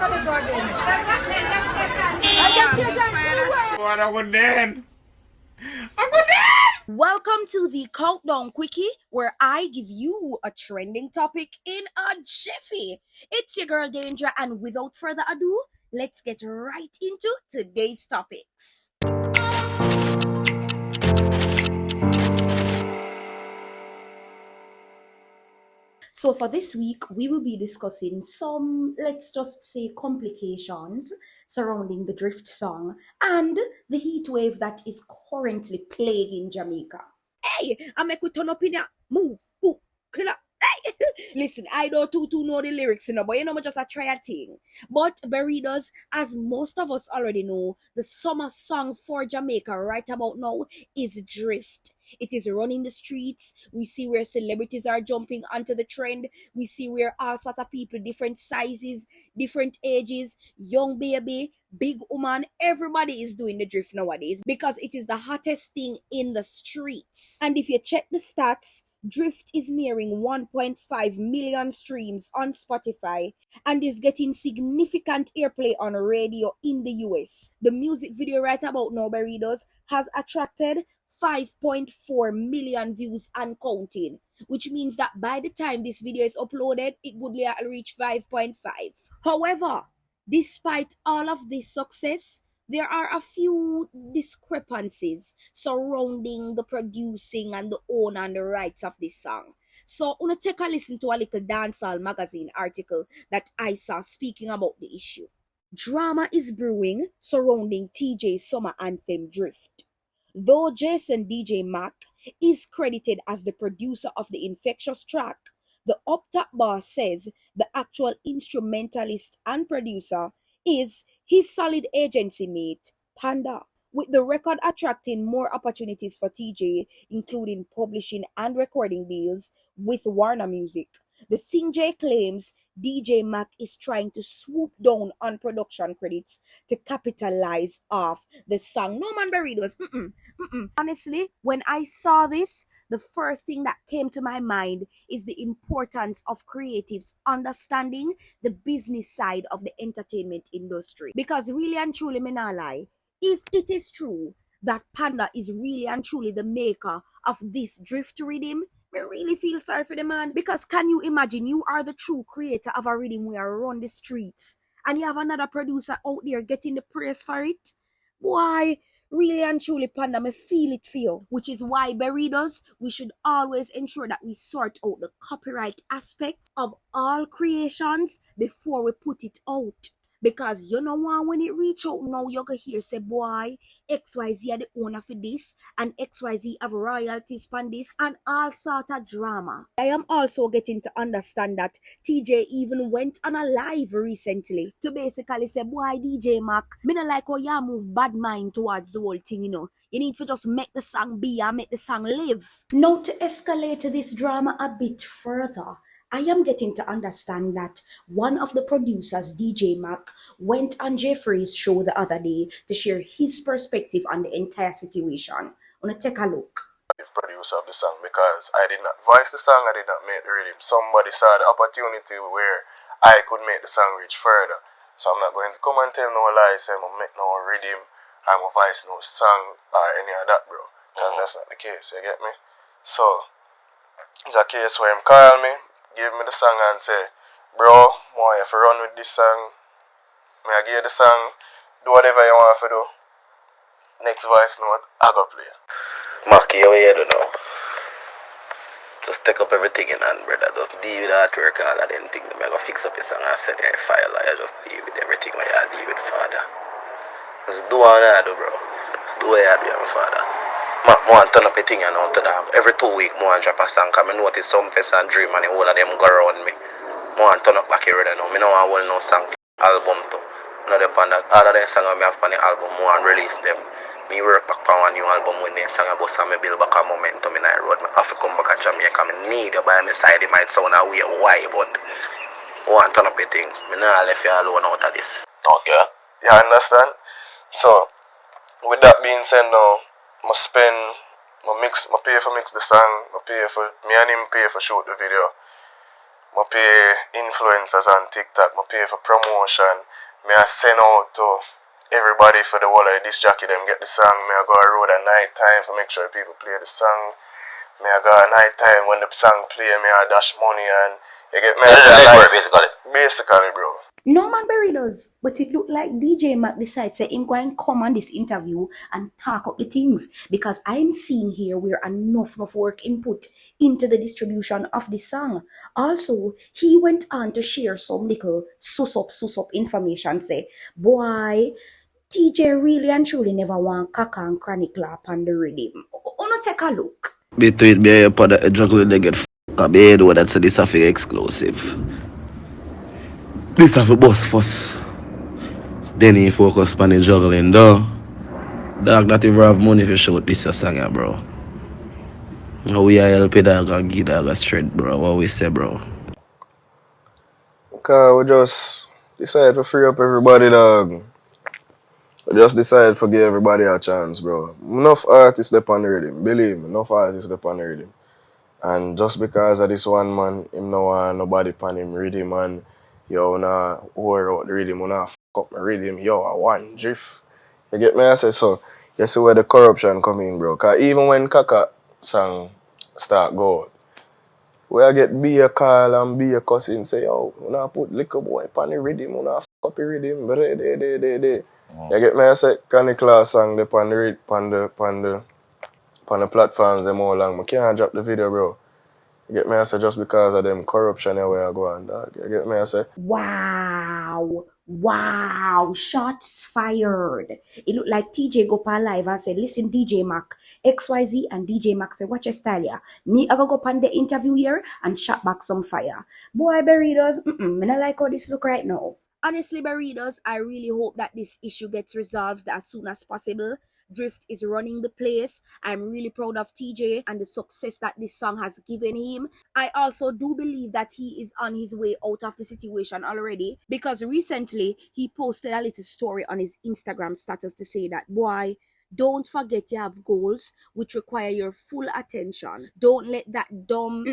What a good day. A good day. Welcome to the Countdown Quickie, where I give you a trending topic in a jiffy. It's your girl Danger, and without further ado, let's get right into today's topics. So for this week, we will be discussing some, let's just say, complications surrounding the drift song and the heat wave that is currently plaguing Jamaica. Hey, I make we turn up in ya. Move, ooh, killer. Hey, listen, I don't too know the lyrics, but me just a try a thing. But Burritos, as most of us already know, the summer song for Jamaica right about now is Drift. It is running the streets. We see where celebrities are jumping onto the trend. We see where all sorts of people, different sizes, different ages, young baby, big woman, everybody is doing the drift nowadays because it is the hottest thing in the streets. And if you check the stats, Drift is nearing 1.5 million streams on Spotify and is getting significant airplay on radio in the US. The music video right about now, Burritos, has attracted 5.4 million views and counting, which means that by the time this video is uploaded, it would reach 5.5. However, despite all of this success, there are a few discrepancies surrounding the producing and the owner and the rights of this song. So, I'm going to take a listen to a little dancehall magazine article that I saw speaking about the issue. Drama is brewing surrounding Teejay's summer anthem Drift. Though Jason DJ Mac is credited as the producer of the infectious track, the Up Top boss says the actual instrumentalist and producer is his solid agency mate, Panda, with the record attracting more opportunities for Teejay, including publishing and recording deals with Warner Music. The Sinjay claims DJ Mac is trying to swoop down on production credits to capitalize off the song. No man, Burritos. Honestly, when I saw this, the first thing that came to my mind is the importance of creatives understanding the business side of the entertainment industry. Because really and truly, me not lie, if it is true that Panda is really and truly the maker of this Drift Riddim, I really feel sorry for the man. Because can you imagine, you are the true creator of a rhythm where run the streets and you have another producer out there getting the praise for it? Why, really and truly, Panda, me feel it for you. Which is why, Burritos, we should always ensure that we sort out the copyright aspect of all creations before we put it out. Because you know what, when it reach out now, you can hear say, boy, XYZ are the owner for this, and XYZ have royalties from this, and all sort of drama. I am also getting to understand that Teejay even went on a live recently to basically say, boy, DJ Mac, me not like how you move bad mind towards the whole thing, You need to just make the song be and make the song live. Now, to escalate this drama a bit further, I am getting to understand that one of the producers, DJ Mac, went on JaiiFrais' show the other day to share his perspective on the entire situation. Wanna take a look? Producer of the song, because I did not voice the song, I did not make the rhythm. Somebody saw the opportunity where I could make the song reach further. So I'm not going to come and tell no lies, say I'm make no rhythm, I'm a voice no song or any of that, bro. Because that's not the case, you get me? So it's a case where him call me, give me the song and say, bro, want you to run with this song? May I give you the song, do whatever you want to do. Next voice note, I go play. Maki, what you do now? Just take up everything in hand, brother. Just deal with that work and then think that I'm going to fix up your song and send you a file. You just deal with everything what you deal with, father. Just do what you do, bro. Just do what you do, my father. I want to turn up a thing and on to that. Every 2 weeks, I want to drop a song because I notice some fest and dream and all of them go around me. I want to turn up back here right now. I don't want to hold no song album too. I know on that. All of them songs I have on the album, I want to release them. I work back on a new album when they song about some build back a momentum in the road. I have to come back to Jamaica. I need you by my side. It might sound a weird why, but I want to turn up a thing. I not left you alone out of this. Okay. You understand? So, with that being said now, I pay for mix the song, me and him pay for shoot the video, I pay influencers on TikTok, I pay for promotion, Me I send out to everybody for the whole of this jockey them get the song. Me I go a road at night time for make sure people play the song. Me I go at night time when the song play, me I dash money and you get me. Basically, bro. No man Burritos, but it looked like DJ Mac decides say him go and come on this interview and talk up the things because I'm seeing here where enough work input into the distribution of the song. Also, he went on to share some little sus up information. Say, boy, TJ really and truly never want Kaka and Chronic Lap on the rhythm. Wanna take a look? Between me and the juggling they get up. You know that's this a exclusive. This have a boss first. Then he focus on the juggling though. Dog not even have money for shoot this a song, bro. Now we are helping dog and give dog a strength, bro. What we say, bro? Cause we just decided to free up everybody, dog. We just decided to give everybody a chance, bro. Enough artists up on the rhythm. Believe me, enough artists up on the rhythm. And just because of this one man, him no want nobody pan him rhythm and yo nah whore out the rhythm, nah fuck up my rhythm, yo I want drift. You get me? I say so. You see where the corruption come in, bro. Cause even when Kaka song start go out, where I get be a call and be a cousin say, yo, we not put liquor boy pan the rhythm, we not fuck up the rhythm, but they. You get me? I say Canny Class song they pan the platforms them all long. I can't drop the video, bro. You get me? I say just because of them corruption where I go on, dog. You get me? I say. Wow, shots fired. It looked like TJ go pa live and said, listen, DJ Mac, XYZ, and DJ Mac said, watch your style, yeah. Me, I go pan the interview here and shot back some fire. Boy, Burritos, me not like how this look right now. Honestly, Burritos, I really hope that this issue gets resolved as soon as possible. Drift is running the place. I'm really proud of TJ and the success that this song has given him. I also do believe that he is on his way out of the situation already because recently he posted a little story on his Instagram status to say that, boy, don't forget you have goals which require your full attention. Don't let that dumb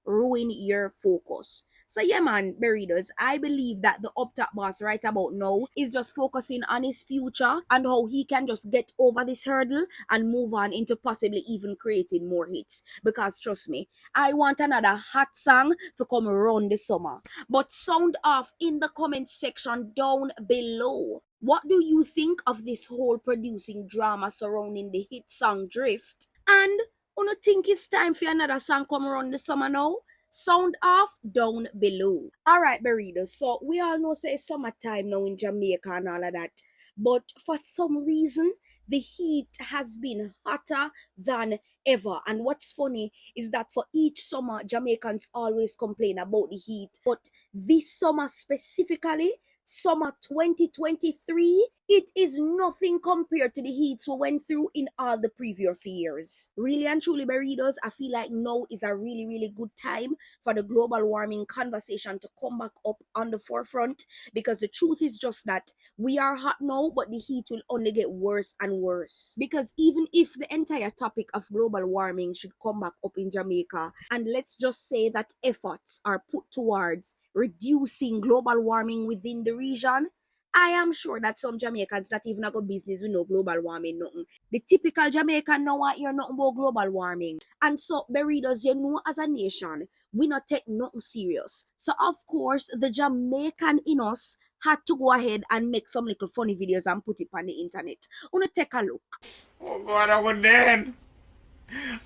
ruin your focus. So yeah man, Burritos, I believe that the up top boss right about now is just focusing on his future and how he can just get over this hurdle and move on into possibly even creating more hits. Because trust me, I want another hot song to come around the summer. But sound off in the comment section down below. What do you think of this whole producing drama surrounding the hit song Drift? And you think it's time for another song come around the summer now? Sound off down below. Alright, Burritos. So we all know say it's summertime now in Jamaica and all of that. But for some reason, the heat has been hotter than ever. And what's funny is that for each summer, Jamaicans always complain about the heat. But this summer specifically, summer 2023, it is nothing compared to the heats we went through in all the previous years. Really and truly, Burritos, I feel like now is a really good time for the global warming conversation to come back up on the forefront, because the truth is just that we are hot now, but the heat will only get worse and worse. Because even if the entire topic of global warming should come back up in Jamaica, and let's just say that efforts are put towards reducing global warming within the region, I am sure that some Jamaicans not even have a business with no global warming, nothing. The typical Jamaican now want hear nothing about global warming. And so, Burritos, you know, as a nation, we not take nothing serious. So, of course, the Jamaican in us had to go ahead and make some little funny videos and put it on the internet. Wanna take a look? Oh God, I'm going dead.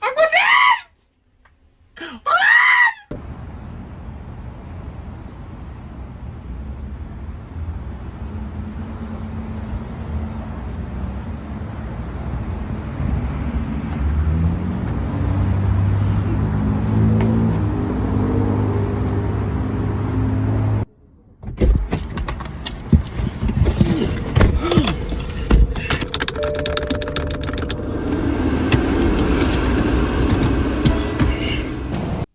I'm going dead. Oh God.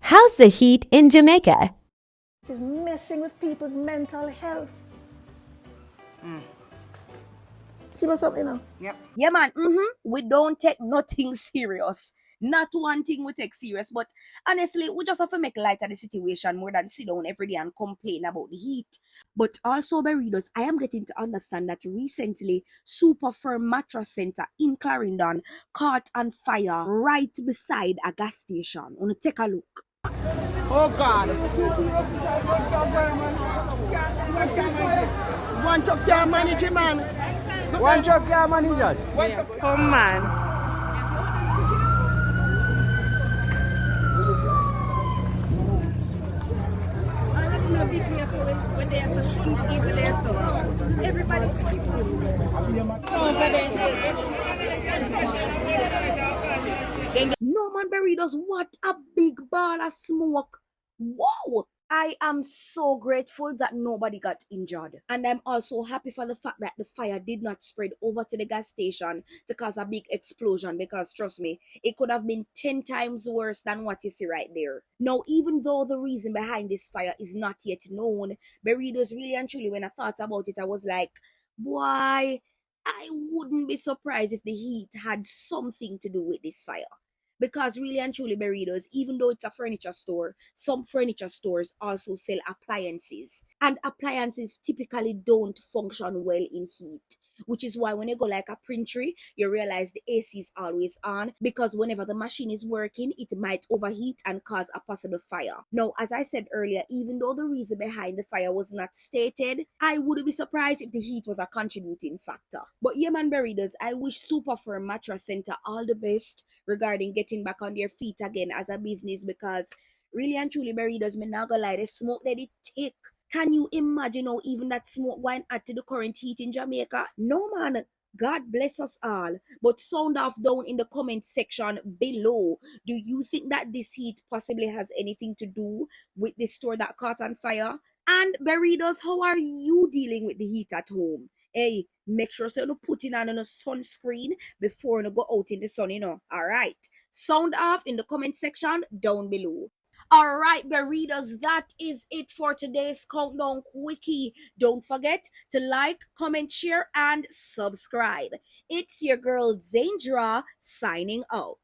How's the heat in Jamaica? It is messing with people's mental health. See what's up, you know? Yeah, man. We don't take nothing serious. Not one thing we take serious, but honestly, we just have to make light of the situation more than sit down every day and complain about the heat. But also, Burritos, I am getting to understand that recently, Super Firm Mattress Center in Clarendon caught on fire right beside a gas station. Wanna take a look? Oh God! One truck can't manage it, man. One truck can't manage it. Come man. Be careful when they have to shun the people there, so everybody No man, Burritos, what a big ball of smoke. Wow! I am so grateful that nobody got injured. And I'm also happy for the fact that the fire did not spread over to the gas station to cause a big explosion, because trust me, it could have been 10 times worse than what you see right there. Now, even though the reason behind this fire is not yet known, Burritos, really and truly, when I thought about it, I was like, why? I wouldn't be surprised if the heat had something to do with this fire. Because really and truly, Burritos, even though it's a furniture store, some furniture stores also sell appliances. And appliances typically don't function well in heat. Which is why when you go like a printery, you realize the AC is always on, because whenever the machine is working, it might overheat and cause a possible fire. Now, as I said earlier, even though the reason behind the fire was not stated, I wouldn't be surprised if the heat was a contributing factor. But yeah, man, Burritos, I wish Super Firm Mattress Center all the best regarding getting back on their feet again as a business, because really and truly, Burritos, me not gonna lie, the smoke that it take. Can you imagine how even that smoke going add to the current heat in Jamaica? No, man. God bless us all. But sound off down in the comment section below. Do you think that this heat possibly has anything to do with the store that caught on fire? And Burritos, how are you dealing with the heat at home? Hey, make sure so you put in on a sunscreen before you go out in the sun, Alright. Sound off in the comment section down below. All right, Burritos, that is it for today's Countdown Quickie. Don't forget to like, comment, share, and subscribe. It's your girl, Zandra, signing out.